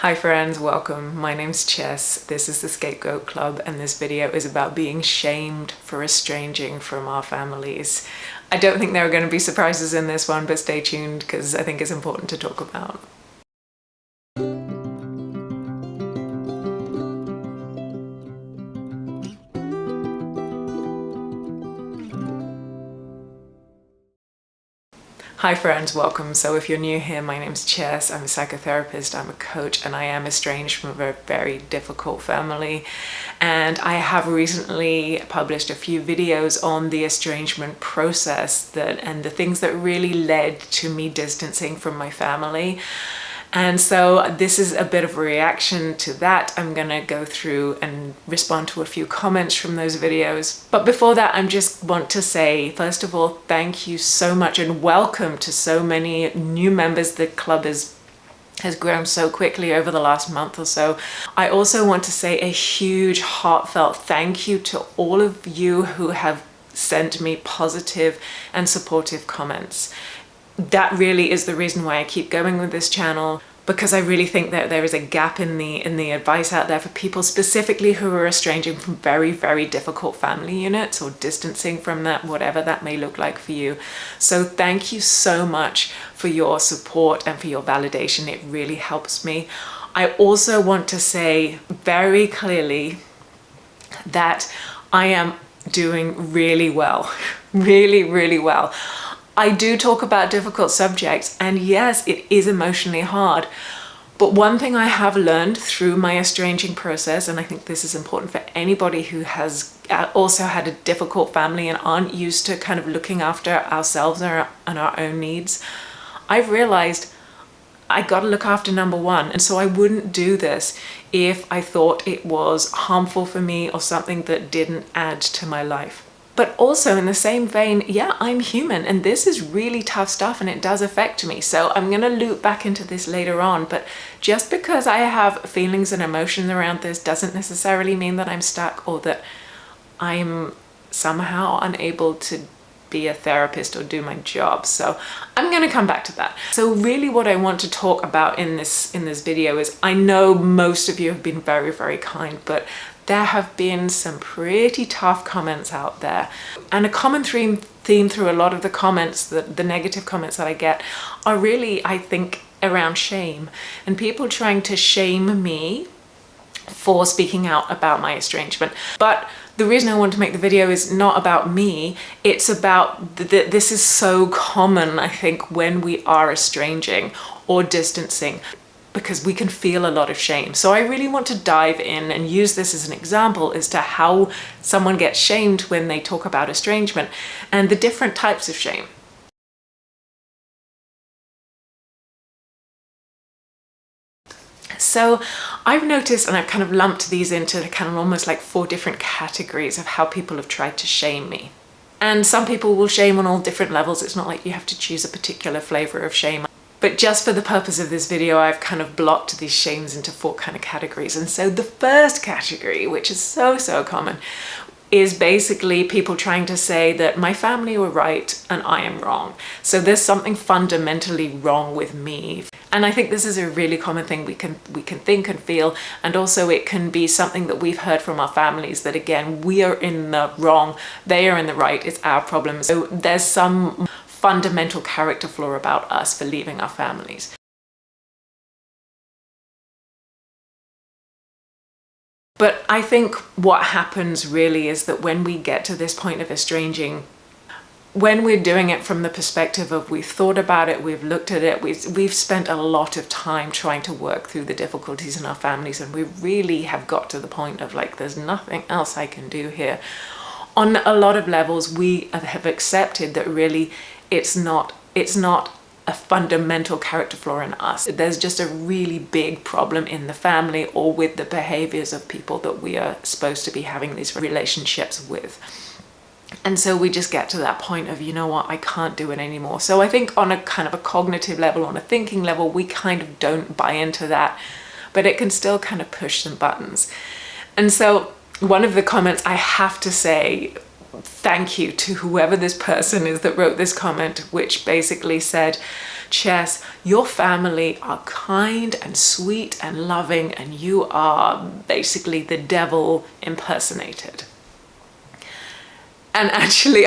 Hi friends, welcome. My name's Chess. This is the Scapegoat Club and this video is about being shamed for estranging from our families. I don't think there are going to be surprises in this one, but stay tuned because I think it's important to talk about. Hi friends, welcome. So if you're new here, my name's Chess. I'm a psychotherapist, I'm a coach, and I am estranged from a very difficult family. And I have recently published a few videos on the estrangement process and the things that really led to me distancing from my family. And so this is a bit of a reaction to that. I'm gonna go through and respond to a few comments from those videos. But before that, I just want to say, first of all, thank you so much and welcome to so many new members. The club has grown so quickly over the last month or so. I also want to say a huge heartfelt thank you to all of you who have sent me positive and supportive comments. That really is the reason why I keep going with this channel, because I really think that there is a gap in the advice out there for people specifically who are estranging from very, very difficult family units or distancing from that, whatever that may look like for you. So thank you so much for your support and for your validation. It really helps me. I also want to say very clearly that I am doing really well, really, really well. I do talk about difficult subjects, and yes, it is emotionally hard. But one thing I have learned through my estranging process, and I think this is important for anybody who has also had a difficult family and aren't used to kind of looking after ourselves and our own needs, I've realized I got to look after number one. And so I wouldn't do this if I thought it was harmful for me or something that didn't add to my life. But also in the same vein, yeah, I'm human and this is really tough stuff and it does affect me. So I'm gonna loop back into this later on, but just because I have feelings and emotions around this doesn't necessarily mean that I'm stuck or that I'm somehow unable to be a therapist or do my job. So I'm gonna come back to that. So really what I want to talk about in this video is, I know most of you have been very, very kind, but there have been some pretty tough comments out there. And a common theme through a lot of the comments, the negative comments that I get, are really, I think, around shame and people trying to shame me for speaking out about my estrangement. But the reason I want to make the video is not about me, it's about this is so common, I think, when we are estranging or distancing, because we can feel a lot of shame. So I really want to dive in and use this as an example as to how someone gets shamed when they talk about estrangement and the different types of shame. So I've noticed, and I've kind of lumped these into kind of almost like 4 different categories of how people have tried to shame me. And some people will shame on all different levels. It's not like you have to choose a particular flavor of shame. But just for the purpose of this video, I've kind of blocked these shames into 4 kind of categories. And so the first category, which is so common, is basically people trying to say that my family were right and I am wrong. So there's something fundamentally wrong with me. And I think this is a really common thing we can think and feel. And also it can be something that we've heard from our families that, again, we are in the wrong, they are in the right, it's our problem. So there's some fundamental character flaw about us for leaving our families. But I think what happens really is that when we get to this point of estranging, when we're doing it from the perspective of we've thought about it, we've looked at it, we've spent a lot of time trying to work through the difficulties in our families, and we really have got to the point of like, there's nothing else I can do here. On a lot of levels, we have accepted that really it's not a fundamental character flaw in us. There's just a really big problem in the family or with the behaviors of people that we are supposed to be having these relationships with. And so we just get to that point of, you know what, I can't do it anymore. So I think on a kind of a cognitive level, on a thinking level, we kind of don't buy into that, but it can still kind of push some buttons. And so one of the comments, I have to say, thank you to whoever this person is that wrote this comment, which basically said, Chess, your family are kind and sweet and loving, and you are basically the devil impersonated. And actually,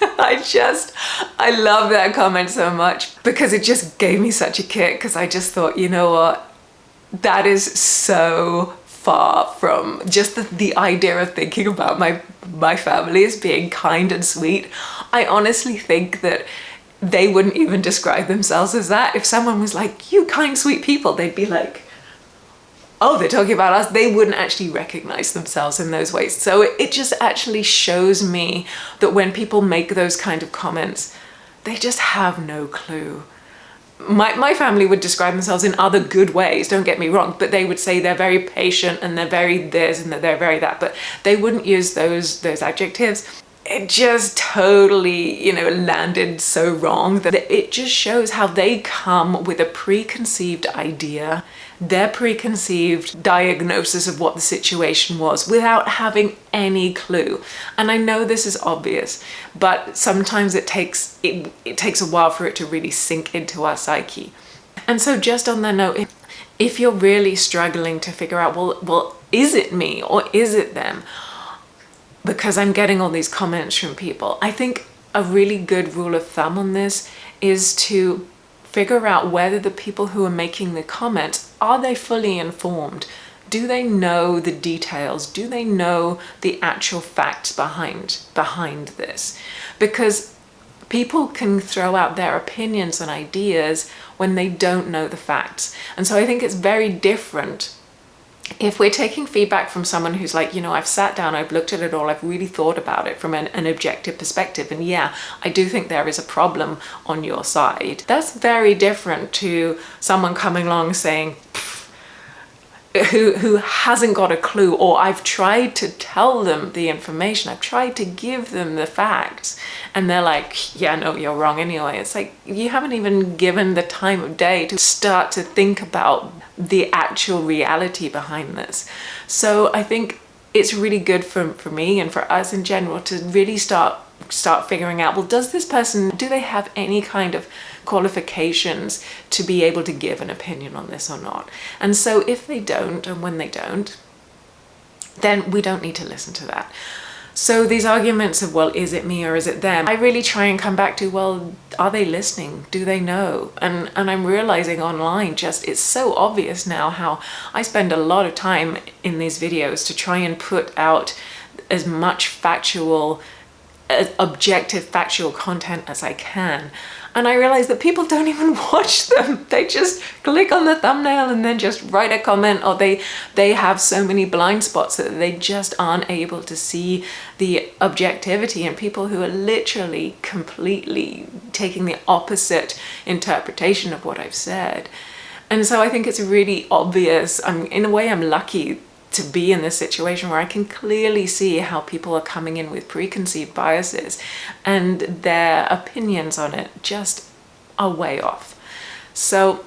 I love that comment so much, because it just gave me such a kick, because I just thought, you know what, that is so far from just the idea of thinking about my family as being kind and sweet. I honestly think that they wouldn't even describe themselves as that. If someone was like, you kind, sweet people, they'd be like, oh, they're talking about us. They wouldn't actually recognize themselves in those ways. So it just actually shows me that when people make those kind of comments, they just have no clue. My family would describe themselves in other good ways, don't get me wrong, but they would say they're very patient and they're very this and that they're very that, but they wouldn't use those adjectives. It just totally, you know, landed so wrong that it just shows how they come with a preconceived idea, their preconceived diagnosis of what the situation was, without having any clue. And I know this is obvious, but sometimes it takes a while for it to really sink into our psyche. And so just on that note, if you're really struggling to figure out, well, is it me or is it them? Because I'm getting all these comments from people, I think a really good rule of thumb on this is to figure out whether the people who are making the comments, are they fully informed? Do they know the details? Do they know the actual facts behind this? Because people can throw out their opinions and ideas when they don't know the facts. And so I think it's very different if we're taking feedback from someone who's like, you know, I've sat down, I've looked at it all, I've really thought about it from an objective perspective, and yeah, I do think there is a problem on your side. That's very different to someone coming along saying, who hasn't got a clue, or I've tried to tell them the information, I've tried to give them the facts, and they're like, yeah, no, you're wrong anyway. It's like, you haven't even given the time of day to start to think about the actual reality behind this. So I think it's really good for me and for us in general to really start figuring out, well, does this person, do they have any kind of qualifications to be able to give an opinion on this or not? And so if they don't, and when they don't, then we don't need to listen to that. So these arguments of, well, is it me or is it them? I really try and come back to, well, are they listening? Do they know? And I'm realizing online, just it's so obvious now how I spend a lot of time in these videos to try and put out as much objective factual content as I can. And I realize that people don't even watch them. They just click on the thumbnail and then just write a comment, or they have so many blind spots that they just aren't able to see the objectivity in people who are literally completely taking the opposite interpretation of what I've said. And so I think it's really obvious. In a way, I'm lucky to be in this situation where I can clearly see how people are coming in with preconceived biases and their opinions on it just are way off. So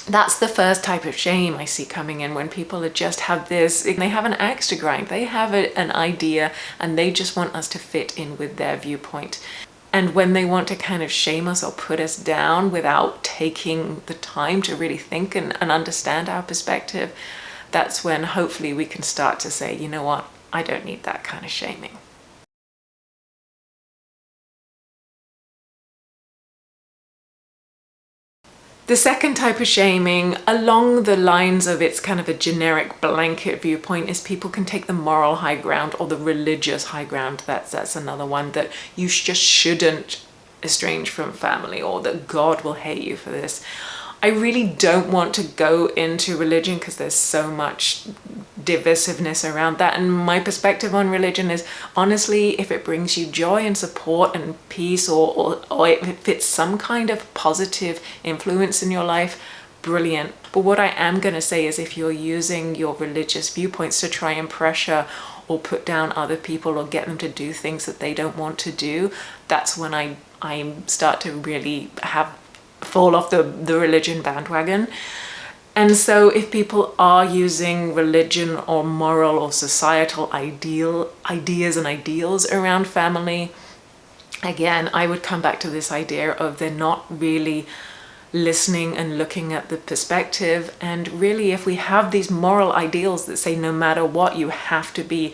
that's the first type of shame I see coming in, when people just have this, they have an axe to grind, they have an idea and they just want us to fit in with their viewpoint. And when they want to kind of shame us or put us down without taking the time to really think and understand our perspective, that's when hopefully we can start to say, you know what, I don't need that kind of shaming. The second type of shaming, along the lines of it's kind of a generic blanket viewpoint, is people can take the moral high ground or the religious high ground. That's another one, that you just shouldn't estrange from family, or that God will hate you for this. I really don't want to go into religion because there's so much divisiveness around that. And my perspective on religion is, honestly, if it brings you joy and support and peace, or if it's some kind of positive influence in your life, brilliant. But what I am going to say is, if you're using your religious viewpoints to try and pressure or put down other people or get them to do things that they don't want to do, that's when I start to really fall off the religion bandwagon. And so if people are using religion or moral or societal ideas and ideals around family, again, I would come back to this idea of they're not really listening and looking at the perspective. And really, if we have these moral ideals that say no matter what, you have to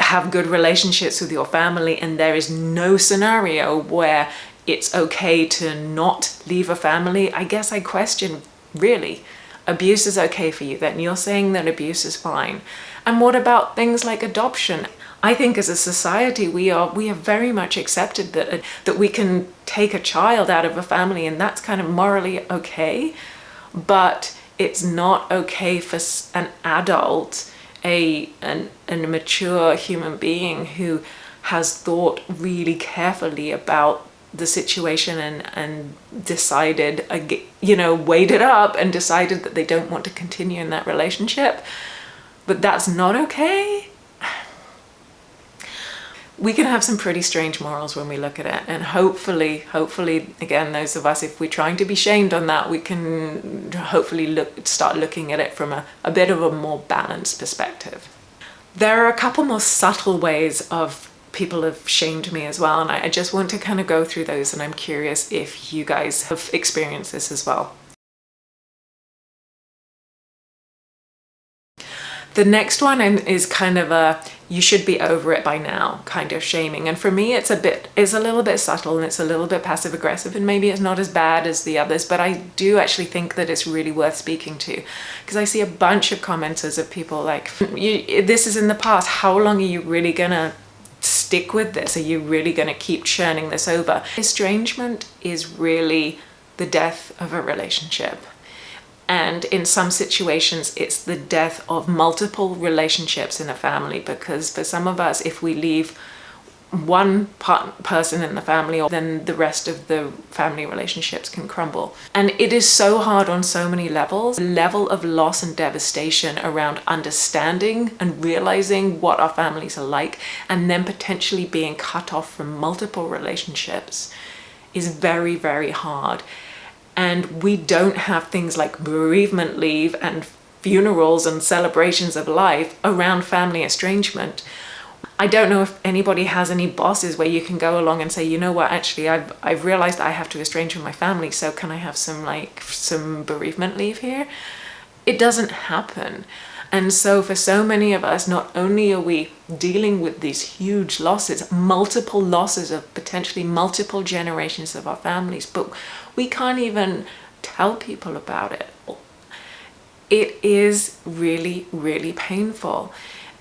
have good relationships with your family, and there is no scenario where it's okay to not leave a family, I guess I question, really, abuse is okay for you, then you're saying that abuse is fine. And what about things like adoption? I think as a society we have very much accepted that we can take a child out of a family, and that's kind of morally okay, but it's not okay for an adult, a mature human being who has thought really carefully about the situation and decided, weighed it up and decided that they don't want to continue in that relationship. But that's not okay. We can have some pretty strange morals when we look at it, and hopefully, again, those of us, if we're trying to be shamed on that, we can hopefully start looking at it from a bit of a more balanced perspective. There are a couple more subtle ways of people have shamed me as well, and I just want to kind of go through those, and I'm curious if you guys have experienced this as well. The next one is kind of a you should be over it by now kind of shaming, and for me it's a little bit subtle, and it's a little bit passive aggressive, and maybe it's not as bad as the others, but I do actually think that it's really worth speaking to, because I see a bunch of commenters of people like, this is in the past, how long are you really gonna stick with this? Are you really going to keep churning this over? Estrangement is really the death of a relationship. And in some situations, it's the death of multiple relationships in a family, because for some of us, if we leave one person in the family, then the rest of the family relationships can crumble. And it is so hard on so many levels. The level of loss and devastation around understanding and realizing what our families are like, and then potentially being cut off from multiple relationships, is very, very hard. And we don't have things like bereavement leave and funerals and celebrations of life around family estrangement. I don't know if anybody has any bosses where you can go along and say, you know what, actually I've realized I have to estrange from my family, so can I have some bereavement leave here? It doesn't happen. And so for so many of us, not only are we dealing with these huge losses, multiple losses of potentially multiple generations of our families, but we can't even tell people about it. It is really, really painful.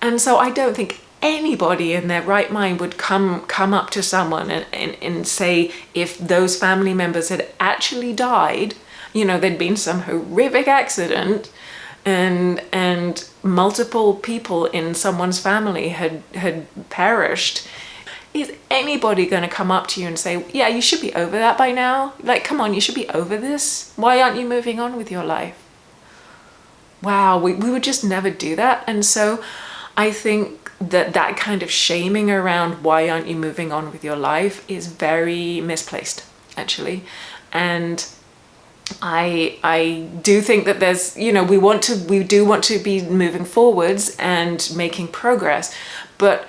And so I don't think anybody in their right mind would come up to someone and say, if those family members had actually died, there'd been some horrific accident and multiple people in someone's family had perished. Is anybody going to come up to you and say, yeah, you should be over that by now? Like, come on, you should be over this. Why aren't you moving on with your life? Wow, we would just never do that. And so I think that kind of shaming around why aren't you moving on with your life is very misplaced, actually. And I do think that there's, we do want to be moving forwards and making progress, but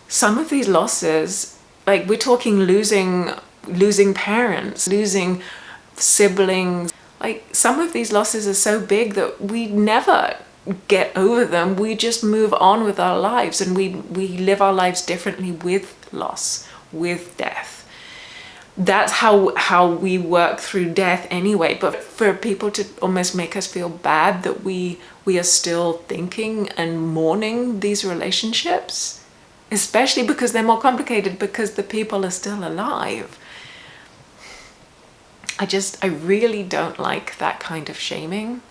some of these losses, like we're talking losing parents, losing siblings, like some of these losses are so big that we never get over them. We just move on with our lives, and we live our lives differently with loss, with death. That's how we work through death anyway. But for people to almost make us feel bad that we are still thinking and mourning these relationships, especially because they're more complicated because the people are still alive. I really don't like that kind of shaming.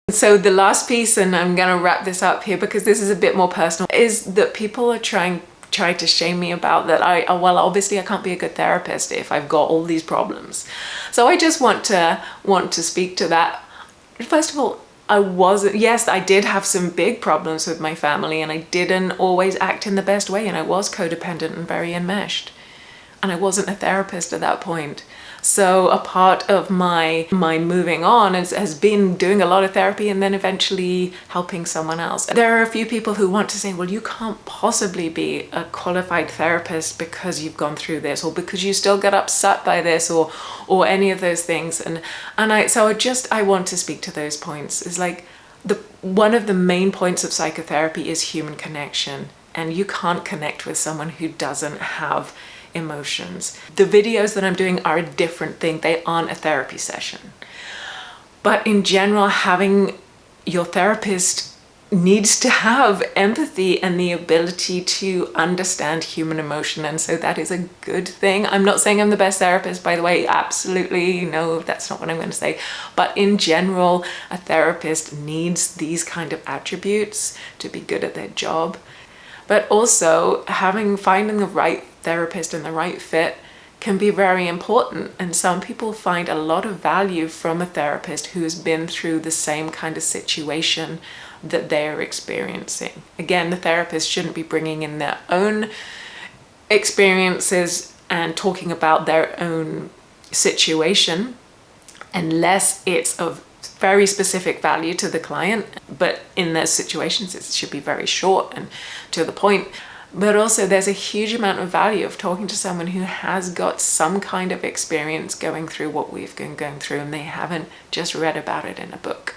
So the last piece, and I'm going to wrap this up here because this is a bit more personal, is that people are trying to shame me about that. Obviously I can't be a good therapist if I've got all these problems. So I just want to speak to that. First of all, I did have some big problems with my family, and I didn't always act in the best way, and I was codependent and very enmeshed, and I wasn't a therapist at that point. So a part of my moving on has been doing a lot of therapy and then eventually helping someone else. There are a few people who want to say, well, you can't possibly be a qualified therapist because you've gone through this, or because you still get upset by this, or any of those things. And I want to speak to those points. Is like, one of the main points of psychotherapy is human connection, and you can't connect with someone who doesn't have emotions. The videos that I'm doing are a different thing. They aren't a therapy session. But in general, having your therapist needs to have empathy and the ability to understand human emotion, and so that is a good thing. I'm not saying I'm the best therapist, by the way, absolutely no, that's not what I'm going to say, but in general, a therapist needs these kind of attributes to be good at their job. But also finding the right therapist and the right fit can be very important, and some people find a lot of value from a therapist who has been through the same kind of situation that they're experiencing. Again, the therapist shouldn't be bringing in their own experiences and talking about their own situation unless it's of very specific value to the client. But in those situations, it should be very short and to the point. But also there's a huge amount of value of talking to someone who has got some kind of experience going through what we've been going through, and they haven't just read about it in a book.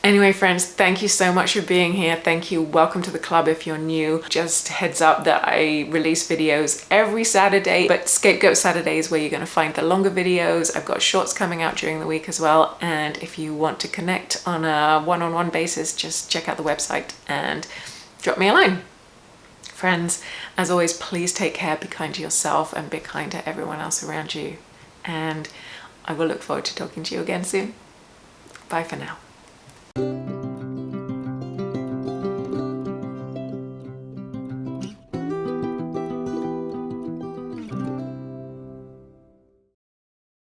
Anyway, friends, thank you so much for being here. Thank you. Welcome to the club if you're new. Just heads up that I release videos every Saturday, but Scapegoat Saturday is where you're going to find the longer videos. I've got shorts coming out during the week as well. And if you want to connect on a one-on-one basis, just check out the website and drop me a line. Friends, as always, please take care, be kind to yourself and be kind to everyone else around you. And I will look forward to talking to you again soon. Bye for now.